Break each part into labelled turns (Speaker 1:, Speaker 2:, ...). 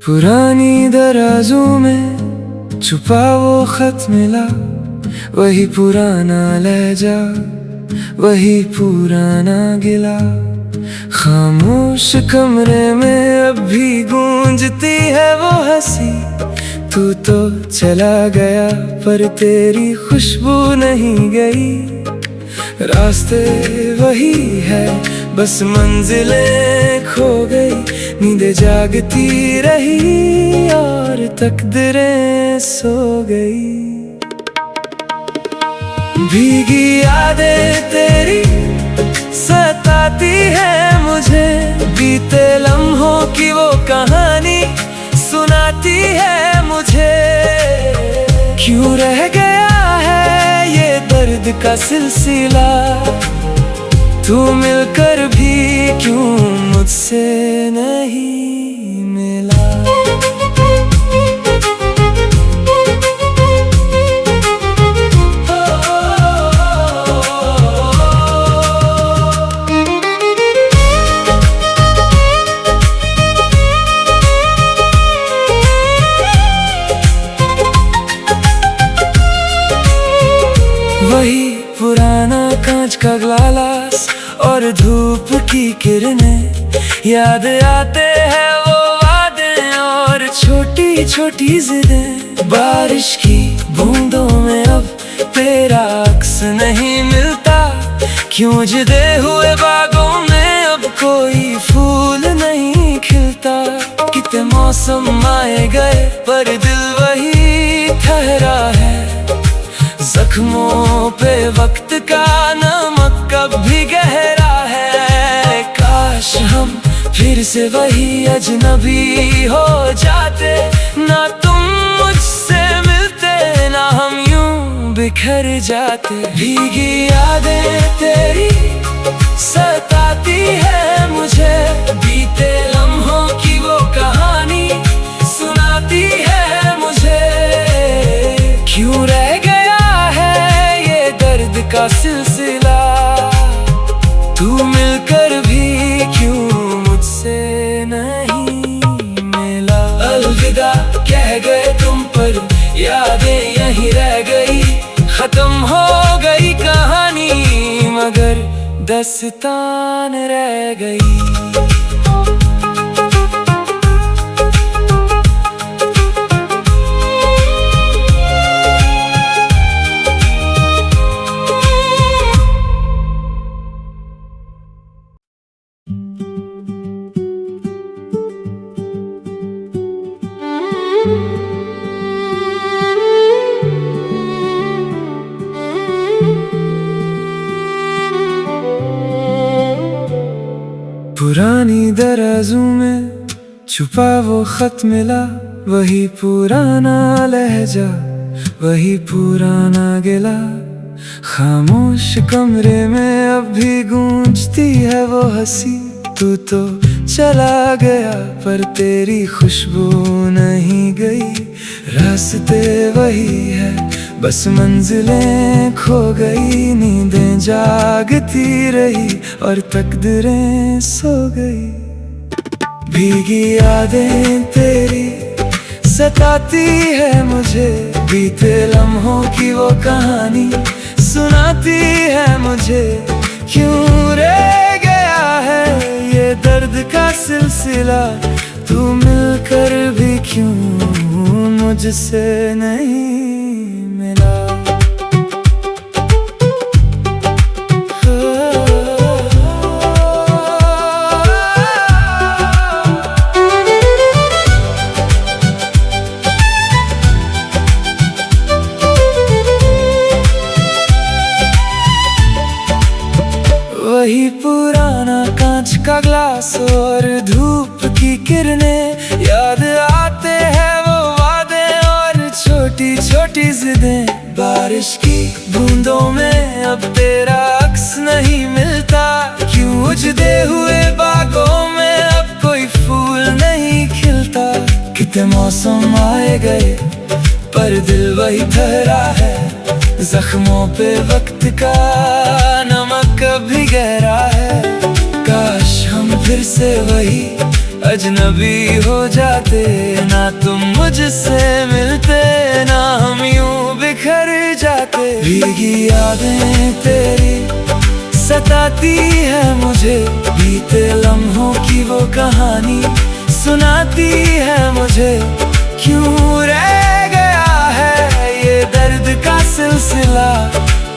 Speaker 1: पुरानी दराजों में छुपा वो खत मिला, वही पुराना लहजा, वही पुराना गिला। खामोश कमरे में अब भी गूंजती है वो हंसी। तू तो चला गया पर तेरी खुशबू नहीं गई। रास्ते वही है बस मंजिलें खो गई। नींदें जागती रही और तकदीरें सो गई। भीगी यादें तेरी सताती है मुझे। बीते लम्हों की वो कहानी सुनाती है मुझे। क्यों रह गया है ये दर्द का सिलसिला, तू मिलकर भी क्यों मुझसे नहीं मिला। वही पुराना कांच का ग्लास और धूप की किरणें, याद आते हैं वो वादे और छोटी छोटी जिदें। बारिश की बूंदों में अब तेरा अक्स नहीं मिलता। क्यों जिदे हुए बागों में अब कोई फूल नहीं खिलता। कितने मौसम आए गए पर दिल वही ठहरा है। जख्मों पे वक्त का नमक कब भी गहरा है। काश हम फिर से वही अजनबी हो जाते, ना तुम मुझसे मिलते ना हम यूं बिखर जाते। भीगी यादें तेरी सताती है मुझे। बीते लम्हों की वो कहानी सुनाती है मुझे। क्यों रह का सिलसिला, तू मिलकर भी क्यों मुझसे नहीं मिला। अलविदा कह गए तुम पर यादें यहीं रह गई। खत्म हो गई कहानी मगर दस्तान रह गई। पुरानी दराजों में छुपा वो खत मिला, वही पुराना लहजा, वही पुराना गिला। खामोश कमरे में अब भी गूंजती है वो हंसी। तू तो चला गया पर तेरी खुशबू नहीं गई। रास्ते वही है बस मंजिलें खो गई। नींदें जागती रही और तकदीरें सो गई। भीगी यादें तेरी सताती है मुझे। बीते लम्हों की वो कहानी सुनाती है मुझे। क्यों रह गया है ये दर्द का सिलसिला, तू मिलकर भी क्यों मुझसे नहीं मिला। वही पुराना कांच का ग्लास और धूप की किरणें, याद आते हैं वो वादे और छोटी छोटी जिदें। बारिश की बूंदों में अब तेरा अक्स नहीं मिलता। क्यों उजड़े हुए बागों में अब कोई फूल नहीं खिलता। बीते मौसम आए गए पर दिल वही ठहरा है। जख्मों पे वक्त का नमक कभी गहरा है। काश हम फिर से वही अजनबी हो जाते, ना तुम मुझसे मिलते ना हम यूं बिखर जाते। भीगी यादें तेरी सताती है मुझे, बीते लम्हों की वो कहानी सुनाती है मुझे। क्यों रह गया है ये दर्द का सिलसिला,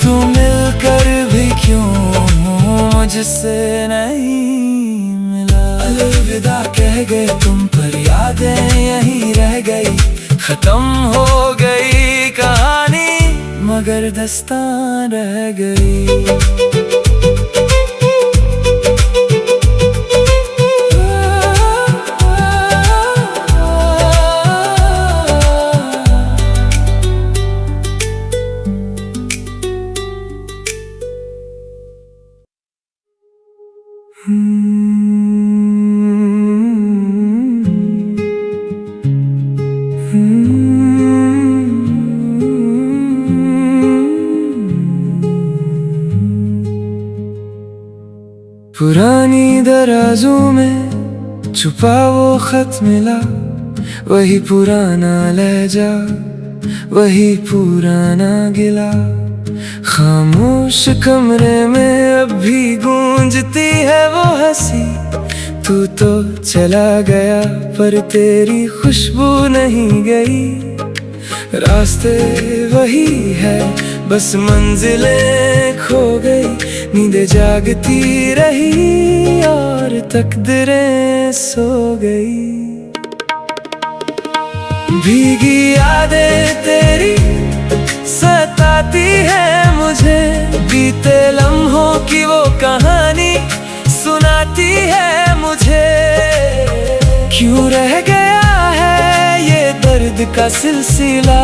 Speaker 1: तू मिलकर भी क्यों मुझसे नहीं मिला। अलविदा कह गए तुम पर यादें यहीं रह गई, खत्म हो गई कहानी मगर दास्तां रह गई। पुरानी दराजों में छुपा वो खत मिला, वही पुराना लहजा वही पुराना गिला। खामोश कमरे में अब भी गूंजती है वो हंसी, तू तो चला गया पर तेरी खुशबू नहीं गई। रास्ते वही है बस मंजिलें खो गई, नींदें जागती रही और तकदीरें सो गई। भीगी यादें तेरी सताती है मुझे, बीते लम्हों की वो कहानी सुनाती है मुझे। क्यों रह गया है ये दर्द का सिलसिला,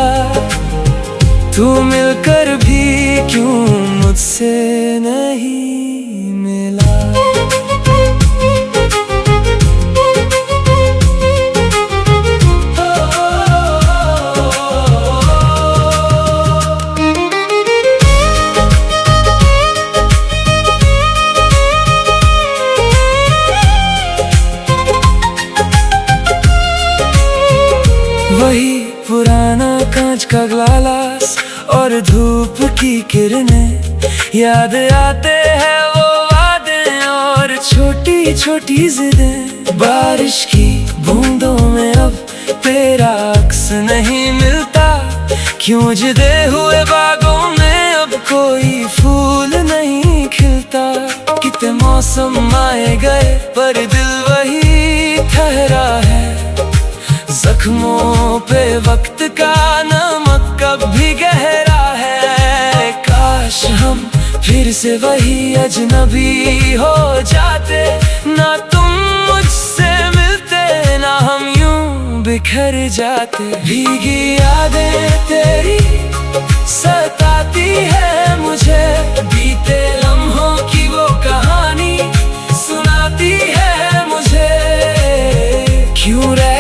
Speaker 1: तू मिलकर भी क्यों मुझसे नहीं मिला। वही पुराना कांच का ग्लास और धूप की किरणें, याद आते हैं वो वादे और छोटी छोटी जिदें। बारिश की बूंदों में अब तेरा अक्स नहीं मिलता, क्यों जिदे हुए बागों में अब कोई फूल नहीं खिलता। कितने मौसम आए गए पर दिल वही ठहरा है, जख्मों पे वक्त का नमक कभी गहरा है। काश हम फिर से वही अजनबी हो जाते, ना तुम मुझसे मिलते ना हम यूं बिखर जाते। भीगी यादें तेरी सताती है मुझे, बीते लम्हों की वो कहानी सुनाती है मुझे। क्यों रह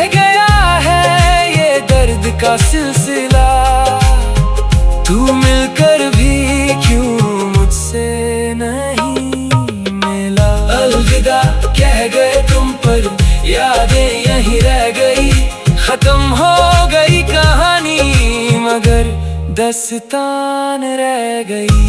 Speaker 1: का सिलसिला, तू मिलकर भी क्यों मुझसे नहीं मिला। अलविदा कह गए तुम पर यादें यहीं रह गई, खत्म हो गई कहानी मगर दास्तान रह गई।